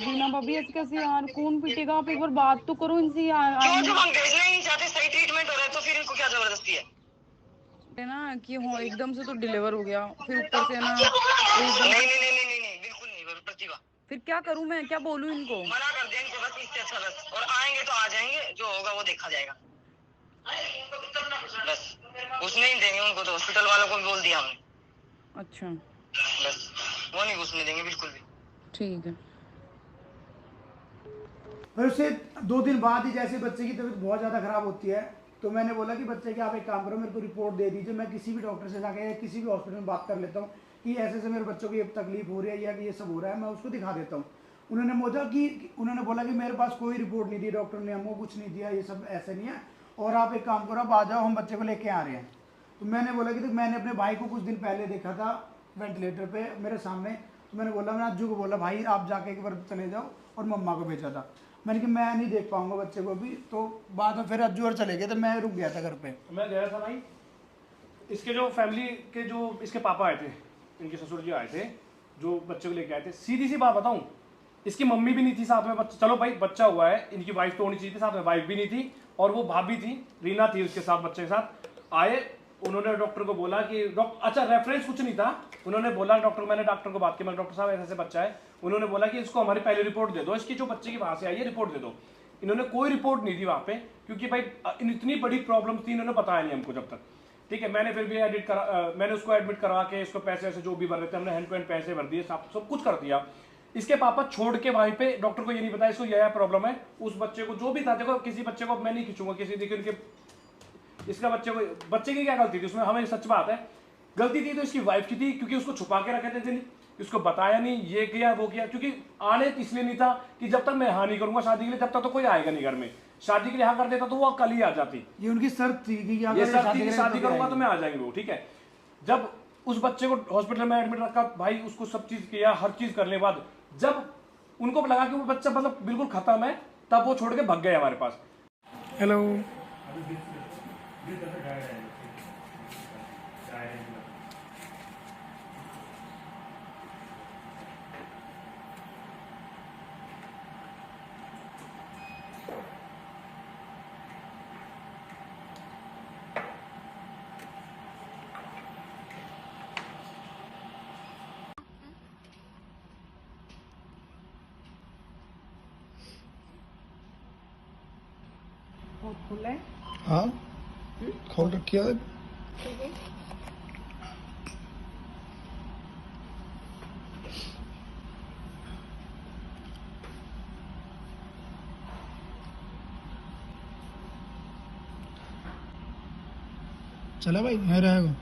रीना भाभी ऐसे कैसे यार, कौन पीटेगा? आप एक बार बात तो करो इनसे। क्यों, जब हम भेजना ही नहीं चाहते, सही ट्रीटमेंट हो रहा है तो फिर इनको क्या जबरदस्ती है? है ना कि हो एकदम से तो डिलीवर हो गया, फिर ऊपर से ना नहीं नहीं नहीं नहीं नहीं नहीं, बिल्कुल नहीं प्रतिभा। फिर क्या करूं मैं, क्या बोलूं इनको? मना कर दे इनको बस, इससे अच्छा बस। और आएंगे तो आ जाएंगे, जो होगा वो देखा जाएगा बस। घुसने नहीं देंगे उनको, तो हॉस्पिटल वालों को भी बोल दिया हमने। अच्छा बस वो नहीं घुसने देंगे बिल्कुल भी। ठीक है। फिर उससे 2 दिन बाद ही जैसे बच्चे की तबीयत बहुत ज़्यादा ख़राब होती है, तो मैंने बोला कि बच्चे की आप एक काम करो, मेरे को रिपोर्ट दे दीजिए, मैं किसी भी डॉक्टर से जाके किसी भी हॉस्पिटल में बात कर लेता हूँ कि ऐसे ऐसे मेरे बच्चों को ये तकलीफ हो रही है या कि ये सब हो रहा है, मैं उसको दिखा देता हूँ। उन्होंने बोला कि मेरे पास कोई रिपोर्ट नहीं दी डॉक्टर ने, हमको कुछ नहीं दिया, ये सब ऐसे नहीं है, और आप एक काम करो, आप आ जाओ, हम बच्चे को लेके आ रहे हैं। तो मैंने बोला कि मैंने अपने भाई को कुछ दिन पहले देखा था वेंटिलेटर पे मेरे सामने, तो मैंने बोला, मैंने अज्जू को बोला भाई आप जाके एक बार चले जाओ, और मम्मा को भेजा था। मैंने कि मैं नहीं देख पाऊंगा बच्चे को भी, तो बाद में फिर अज्जू और चले गए, तो मैं रुक गया था घर पे। मैं गया था भाई, इसके जो फैमिली के जो इसके पापा आए थे, इनके ससुर जी आए थे, जो बच्चे को लेके आए थे। सीधी सी बात बताऊं, इसकी मम्मी भी नहीं थी साथ में, बच्चा चलो भाई बच्चा हुआ है, इनकी वाइफ तो होनी चाहिए थी साथ में, वाइफ भी नहीं थी, और वो भाभी थी, रीना थी उसके साथ, बच्चे के साथ आए। उन्होंने डॉक्टर को बोला कि अच्छा रेफरेंस कुछ नहीं था, उन्होंने बोला डॉक्टर, मैंने डॉक्टर को बात की, मैं डॉक्टर साहब ऐसे ऐसे बच्चा है, उन्होंने बोला कि इसको हमारी पहले रिपोर्ट दे दो, इसकी जो बच्चे की वहां से आई है रिपोर्ट दे दो। इन्होंने कोई रिपोर्ट नहीं दी वहां पे, क्योंकि भाई इतनी बड़ी प्रॉब्लम थी, इन्होंने बताया नहीं हमको जब तक। ठीक है, मैंने फिर भी मैंने उसको एडमिट करवा के इसको पैसे ऐसे जो भी भर रहे थे हमने, हैंड टू हैंड पैसे भर दिए, सब कुछ कर दिया। इसके पापा छोड़ के वहीं पे डॉक्टर को ये नहीं बताया इसको यह प्रॉब्लम है, उस बच्चे को जो भी था, देखो किसी बच्चे को मैं नहीं खींचूंगा, किसी देखिए उनके इसका बच्चे की क्या गलती थी उसमें, हमें सच बात है, गलती थी तो इसकी वाइफ की थी, क्योंकि उसको छुपा के रखे थे, इसको बताया नहीं, ये किया वो किया, क्योंकि आने इसलिए नहीं था कि जब तक मैं हाँ नहीं करूंगा शादी के लिए, तब तक तो कोई आएगा नहीं घर में, शादी के लिए हाँ कर देता तो वो कल ही आ जाती, ये उनकी शर्त थी कि ये शर्त थी कि शादी करूंगा तो मैं आ जाएंगे वो। ठीक है, जब उस बच्चे को हॉस्पिटल में एडमिट रखा भाई, उसको सब चीज किया, हर चीज करने के बाद जब उनको लगा कि वो बच्चा मतलब बिल्कुल खत्म है, तब वो छोड़ के भाग गए हमारे पास। हेलो, हाँ खोल रखी है। चला भाई नहीं रहेगा।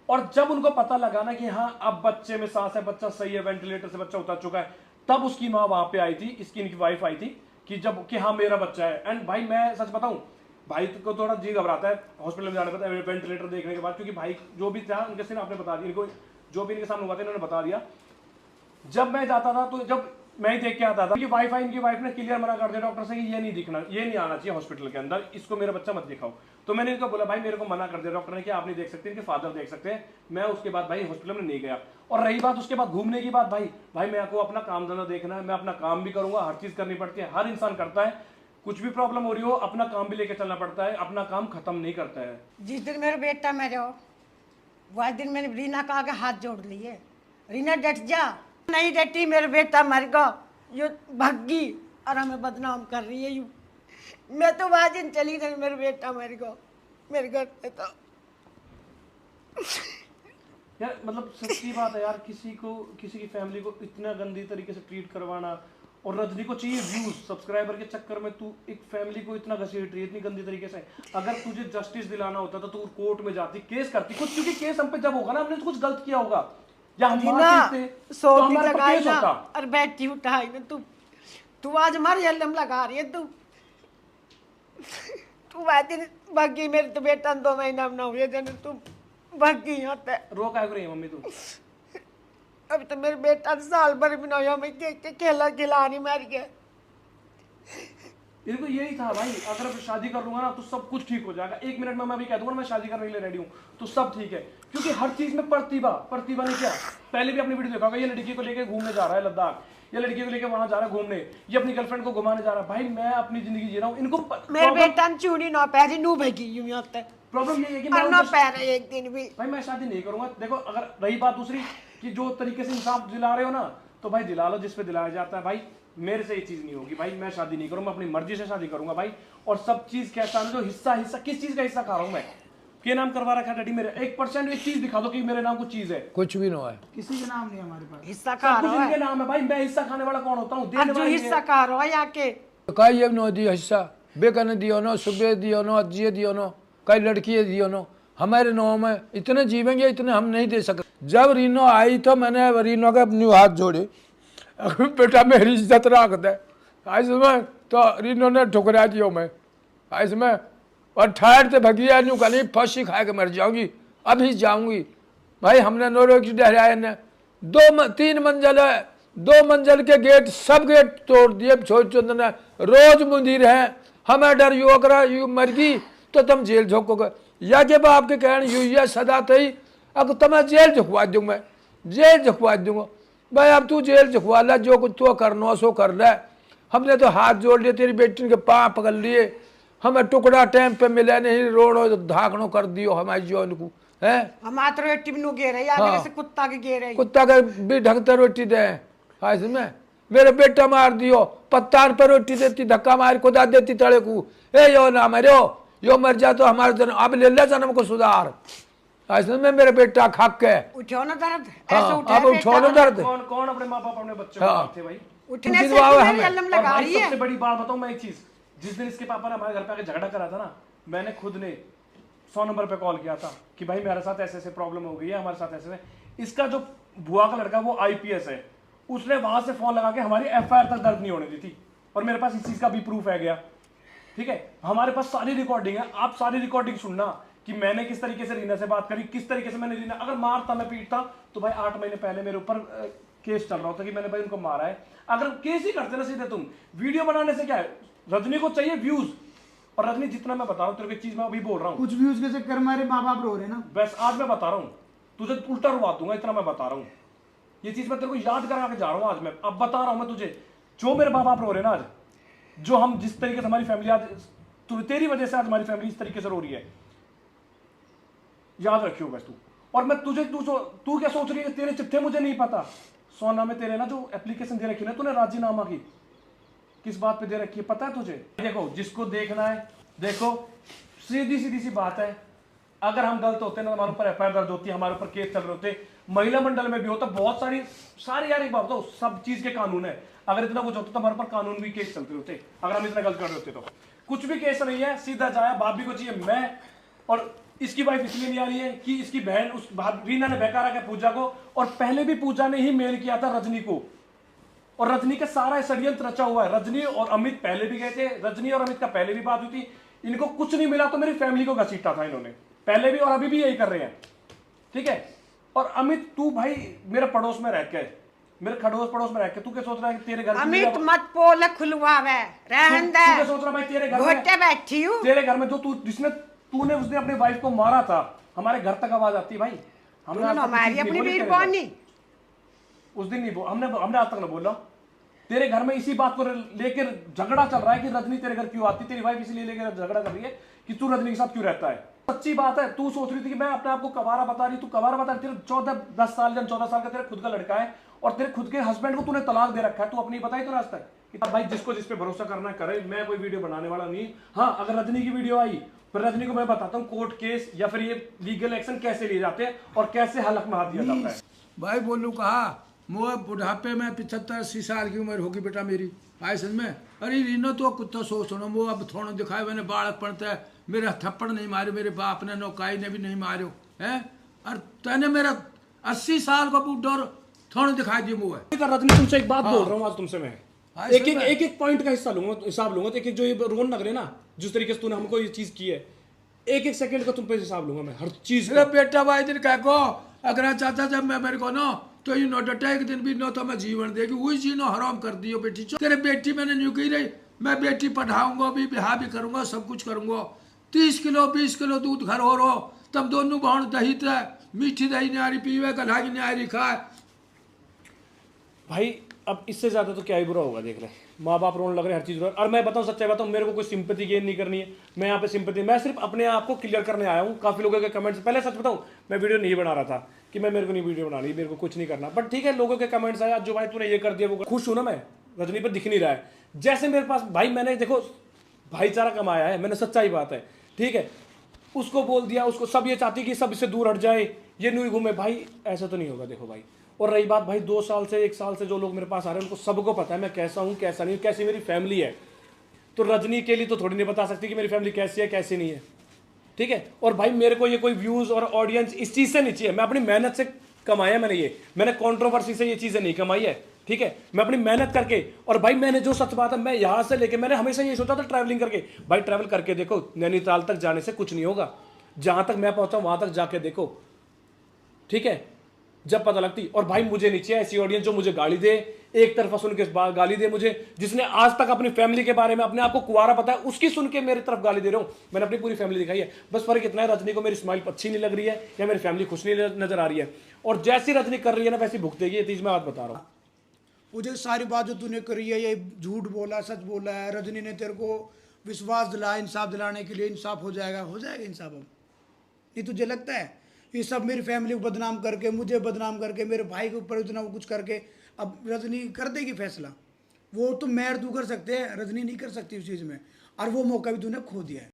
और जब उनको पता लगा ना कि हाँ अब बच्चे में सांस है, बच्चा सही है, वेंटिलेटर से बच्चा उतर चुका है, तब उसकी माँ वहां पे आई थी, इनकी वाइफ आई थी कि जब कि हाँ मेरा बच्चा है। एंड भाई मैं सच बताऊं, भाई को थोड़ा जी घबराता है हॉस्पिटल में जाने पर वेंटिलेटर देखने के बाद, क्योंकि भाई जो भी था उनके सिर्फ आपने बता दिया, इनको जो भी इनके सामने हुआ था इन्होंने बता दिया। जब मैं जाता था तो जब मैं ही देख के आता था, क्योंकि वाईफाई इनकी वाइफ ने क्लियर मना कर दिया डॉक्टर से कि ये नहीं दिखना, ये नहीं आना चाहिए हॉस्पिटल के अंदर, इसको मेरा बच्चा मत दिखाओ। तो मैंने इनको बोला भाई मेरे को मना कर दिया डॉक्टर ने कि आप नहीं देख सकते, इनके फादर देख सकते हैं। मैं उसके बाद भाई हॉस्पिटल में नहीं गया। और रही बात उसके बाद घूमने की बात, भाई मेरे को अपना काम धंधा देखना है, मैं अपना काम भी करूंगा, हर चीज करनी पड़ती है, हर इंसान करता है, कुछ भी प्रॉब्लम हो रही हो अपना काम भी लेके चलना पड़ता है, अपना काम खत्म नहीं करता है। जिस दिन मेरा बेटा मरो वह दिन मैंने रीना का आगे हाथ जोड़ लिए, रीना डट जा, नहीं डटी मेरा बेटा मर गया, यो भग्गी और हमें बदनाम कर रही है। यू मैं तो वह दिन चली गई, मेरा बेटा मर गया मेरे घर पे। तो यार मतलब सच्ची बात है यार, किसी की फैमिली को इतना गंदी तरीके से ट्रीट करवाना, और रजनी को चाहिए व्यूज, सब्सक्राइबर के चक्कर में तू एक फैमिली को इतना घसीट रही है इतनी गंदी तरीके से। अगर तुझे जस्टिस दिलाना होता तो तू कोर्ट में जाती, केस करती कुछ, क्योंकि केस हम पे जब होगा ना, हमने कुछ गलत किया होगा या हम मारते तो हमारे पर केस होता। और बैठी उठाई ना तू आज हमारे एल्बम लगा रही है तू दिन भागी, मेरे तो बेटा 2 महीना में ना हुए जन तू भागी यहाँ पे। रो क्या कर रही है मम्मी तू? अभी तो मेरे बेटा साल भर भी ना हुआ, मैं देख के खिला नहीं मार गया। इनको यही था भाई, अगर मैं शादी कर लूंगा ना तो सब कुछ ठीक हो जाएगा। 1 मिनट में मैं भी कह दूंगा मैं शादी करने के लिए रेडी हूँ तो सब ठीक है, क्योंकि हर चीज में प्रतिभा ने क्या, पहले भी अपनी वीडियो देखा होगा, ये लड़की को लेकर घूमने जा रहा है लद्दाख, ये लड़की को लेकर वहां जा रहा है घूमने, ये अपनी गर्लफ्रेंड को घुमाने जा रहा है। भाई मैं अपनी जिंदगी जी रहा हूँ, इनको मेरे बेटा ने चूड़ी ना पहनी नू भेगी यूं यहाँ तक। प्रॉब्लम ये है कि मैं पहने एक दिन भी भाई मैं शादी नहीं करूंगा। देखो अगर रही बात दूसरी कि जो तरीके से इंसाफ दिला रहे हो ना, तो भाई दिला लो जिस पे दिलाया जाता है। भाई मेरे से ये चीज नहीं होगी भाई, मैं शादी नहीं करूंगा, अपनी मर्जी से शादी करूंगा भाई। और सब चीज कैसा है, जो हिस्सा किस चीज का हिस्सा खा रहा हूं मैं, के नाम करवा रखा है डैडी मेरे, 1% एक चीज दिखा दो कि मेरे नाम कुछ चीज है। कुछ भी ना है, किसी के नाम नहीं हमारे पास, हिस्सा खा रहा है नाम है भाई। मैं हिस्सा खाने वाला कौन होता हूँ? जो हिस्सा खा रहा है आके कई ये नो दियो हिस्सा, बेकन दियो नो, सुबह दियो नो, अज्जिए दियो नो, कई लड़की दियो नो। हमारे नौ में इतने जीवेंगे इतने हम नहीं दे सकते। जब रीनो आई तो मैंने रीनो के अपने हाथ जोड़े, बेटा मेरी इज्जत रख दे। इसमें तो रीनो ने ठुकरा दियो मैं इसमें, और ठहरते भगिया न्यू कहीं फांसी खा के मर जाऊंगी, अभी जाऊंगी भाई। हमने नोरो की डहराए ने 2 मंजिल के गेट, सब गेट तोड़ दिए। छोटे ने रोज मुंदिर है, हमें डर यू अगर यू मर गई तो तुम जेल झोंकोगे, या के बाप के कहने यू ये सदा थी, अब तुम्हें जेल झुकवा दूँ, मैं जेल झुकवा दूंगा। भाई अब तू जेल झुकवा ला, जो कुछ तो करना सो कर ले। हमने तो हाथ जोड़ लिए, तेरी बेटी के पाँव पकड़ लिए, हमें टुकड़ा टाइम पे मिला नहीं, रोड़ो धाकनो कर दियो हमारी जोन को है। हम आते रोटी में गे रहे आगे से कुत्ता के गे रहे, कुत्ता के भी ढंगते रोटी दे। इसमें मेरे बेटा मार दियो, पत्तान पर रोटी देती, धक्का मार खुदा देती तड़े को, ए यो ना मरो, यो मर जा तो हमारे जन्म अब ले ले जन्म को सुधार। में मेरे बेटा खाक के उठो ना दर्द, ऐसे उठे अब उठो ना दर्द। कौन अपने माँ बाप अपने बच्चे को मारते भाई? उठने से मेरी अल्लम लगा रही है। सबसे बड़ी बात बताऊं मैं एक चीज, जिस दिन इसके पापा ने हमारे घर पे आके झगड़ा करा था ना, मैंने खुद ने 100 नंबर पे कॉल किया था कि भाई मेरे साथ ऐसे ऐसे प्रॉब्लम हो गई है, हमारे साथ ऐसे। इसका जो बुआ का लड़का वो IPS है, उसने वहां से फोन लगा के हमारी FIR तक दर्ज नहीं होने दी थी, और मेरे पास इस चीज का भी प्रूफ है गया। ठीक है, हमारे पास सारी रिकॉर्डिंग है, आप सारी रिकॉर्डिंग सुनना कि मैंने किस तरीके से रीना से बात करी, किस तरीके से मैंने रीना, अगर मारता मैं पीटता तो भाई 8 महीने पहले मेरे ऊपर केस चल रहा होता कि मैंने भाई उनको मारा है। अगर केस ही करते ना सीधे, तुम वीडियो बनाने से क्या है, रजनी को चाहिए व्यूज, और रजनी जितना मैं बता रहा हूँ तेरे को एक चीज मैं अभी बोल रहा हूँ, कुछ व्यूज के चक्कर हमारे माँ बाप रो रहे ना, बस आज मैं बता रहा हूँ तुझे उल्टा रुवा दूंगा, इतना मैं बता रहा हूँ। ये चीज मैं तेरे को याद करा के जा रहा हूँ आज, मैं अब बता रहा हूँ मैं तुझे, जो मेरे माँ बाप रो रहे ना आज, जो हम जिस तरीके से हमारी फैमिली आज, तेरी वजह से आज हमारी फैमिली इस तरीके से रो रही है, याद रखियो बस तू। और मैं तुझे तू क्या सोच रही है, तेरे चिट्ठे मुझे नहीं पता, सोना में तेरे ना जो एप्लीकेशन दे रखी ना तूने राजीनामा की, किस बात पे दे रखी है पता है तुझे? देखो जिसको देखना है देखो, सीधी सी बात है, अगर हम गलत होते ना हमारे ऊपर FIR दर्ज होती, हमारे ऊपर केस चल रहे होते, महिला मंडल में भी होता, बहुत सारी यार एक बात बताओ, सब चीज के कानून है, अगर इतना कुछ होता तो हमारे ऊपर कानून भी केस चलते होते, अगर हम इतना गलत कर रहे होते तो। कुछ भी केस नहीं है, सीधा जाया, भाभी को चाहिए मैं, और इसकी वाइफ इसलिए नहीं आ रही है कि इसकी बहन उस रीना ने बेकार रखा पूजा को, और पहले भी पूजा ने ही मेल किया था रजनी को, और रजनी का सारा षड्यंत्र रचा हुआ है। रजनी और अमित पहले भी गए थे, रजनी और अमित का पहले भी बात हुई थी, इनको कुछ नहीं मिला तो मेरी फैमिली को घसीटा था इन्होंने, पहले भी और अभी भी यही कर रहे हैं। ठीक है, और अमित तू भाई मेरे पड़ोस में रह के, मेरे पड़ोस में रह के तू क्या सोच रहा है कि तेरे घर अमित मत बोल खुलवावे रहन दे, तू क्या सोच रहा भाई तेरे घर में बैठी हूं, तेरे घर में जो तूने उसने अपने वाइफ को मारा था, हमारे घर तक आवाज आती है भाई, हमने हमारी अपनी वीर बोनी उस दिन नहीं हमने आज तक ना बोला। तेरे घर में इसी बात को लेकर झगड़ा चल रहा है कि रजनी तेरे घर क्यों आती, तेरी वाइफ इसलिए लेकर झगड़ा कर रही है कि तू रजनी के साथ क्यों रहता है। सच्ची बात है, तू सोच रही थी कि मैं अपने आप को कवारा बता रही, तू कवारा बता रही, तेरे 14 साल का तेरे खुद का लड़का है, और तेरे खुद के हस्बैंड को तूने तलाक दे रखा है, तू अपनी बताई तो आज तक कि भाई जिसको जिस पे भरोसा करना करे, मैं कोई वीडियो बनाने वाला नहीं। हाँ अगर रजनी की वीडियो आई पर रजनी को मैं बताता हूँ कोर्ट केस या फिर ये लीगल एक्शन कैसे लिए जाते हैं और कैसे हलक में हाथ दिया जाता है। भाई बोलू कहा मुझे बुढ़ापे में 75-80 साल की उम्र होगी बेटा मेरी, आई समझ में। अरे रीनो तो कुत्ता सोच नो वो अब थोड़ा दिखाए मैंने बालक पड़ता है, मेरा थप्पड़ नहीं मारे, मेरे बाप ने नौकाई ने भी नहीं मारो है, और तैने मेरा 80 साल का बूढ़ा थोड़ा दिखाई दिया मुझे। रजनी तुमसे एक बात बोल रहा हूँ आज तुमसे मैं, हाँ, एक पॉइंट का हिस्सा लूंगा, हिसाब लूंगा। तो एक जो ये रोन लग रहे ना, जिस तरीके से तूने हमको ये चीज की है, एक सेकंड का तुम पे हिसाब लूंगा मैं हर चीज का। बेटा भाई दिन कह को अगर चाचा जब मैं मेरे को ना तो यू नोट एक दिन भी नो तो मैं जीवन देगी वही जीनो हराम कर दियो बेटी। तेरे बेटी मैंने न्यू की रही, मैं बेटी पढ़ाऊंगा भी, ब्याह भी करूंगा, सब कुछ करूंगा। 30 किलो 20 किलो दूध घर हो रो, तब दोनों बहन दही तय मीठी दही न्यारी पीवे, गला की न्यारी खाए। भाई अब इससे ज्यादा तो क्या ही बुरा होगा, देख रहे माँ बाप रोने लग रहे, हर चीज। और मैं बताऊं सच्चाई बताऊं, मेरे को कोई सिंपैथी गेन नहीं करनी है, मैं यहाँ पे सिंपैथी, मैं सिर्फ अपने आप को क्लियर करने आया हूँ। काफी लोगों के कमेंट्स, पहले सच बताऊं मैं वीडियो नहीं बना रहा था कि मेरे को नहीं वीडियो बनानी, मेरे को कुछ नहीं करना, बट ठीक है लोगों के कमेंट्स आया जो भाई तूने ये कर दिया वो खुश हूं ना मैं। रजनी पर दिख नहीं रहा है जैसे मेरे पास भाई, मैंने देखो भाईचारा कमाया है मैंने, सच्चाई बात है, ठीक है। उसको बोल दिया, उसको सब ये चाहती कि सब इससे दूर हट जाए, ये नहीं घूमे, भाई ऐसा तो नहीं होगा देखो भाई। और रही बात भाई 2 साल से 1 साल से जो लोग मेरे पास आ रहे हैं उनको सबको पता है मैं कैसा हूँ कैसा नहीं हूँ, कैसी मेरी फैमिली है। तो रजनी के लिए तो थोड़ी नहीं बता सकती कि मेरी फैमिली कैसी है कैसी नहीं है, ठीक है। और भाई मेरे को ये कोई व्यूज और ऑडियंस इस चीज से नहीं चाहिए, मैं अपनी मेहनत से कमाया मैंने, मैंने कंट्रोवर्सी से ये चीजें नहीं कमाई है, ठीक है। मैं अपनी मेहनत करके, और भाई मैंने जो सच बात है, मैं यहां से लेके मैंने हमेशा ये सोचा था ट्रैवलिंग करके, भाई ट्रैवल करके देखो नैनीताल तक जाने से कुछ नहीं होगा, जहां तक मैं पहुंचा वहां तक जाके देखो, ठीक है, जब पता लगती। और भाई मुझे नीचे ऐसी ऑडियंस जो मुझे गाली दे, एक तरफा सुन के गाली दे मुझे, जिसने आज तक अपनी फैमिली के बारे में अपने आप को कुंवारा पता है उसकी सुन के मेरी तरफ गाली दे रहा हूं। मैंने अपनी पूरी फैमिली दिखाई है, बस फर्क इतना है रजनी को मेरी स्माइल अच्छी नहीं लग रही है या मेरी फैमिली खुश नहीं नजर आ रही है, और जैसी रजनी कर रही है ना वैसी भुगतेगी, ये चीज मैं बात बता रहा हूं। मुझे सारी बात जो तूने करी है, ये झूठ बोला सच बोला है, रजनी ने तेरे को विश्वास दिलाया, इंसाफ दिलाने के लिए। इंसाफ हो जाएगा इंसाफ। अब नहीं तुझे लगता है ये सब मेरी फैमिली को बदनाम करके, मुझे बदनाम करके, मेरे भाई के ऊपर इतना कुछ करके अब रजनी कर देगी फैसला? वो तो मैं और तू कर सकते हैं, रजनी नहीं कर सकती उस चीज़ में, और वो मौका भी तूने खो दिया है।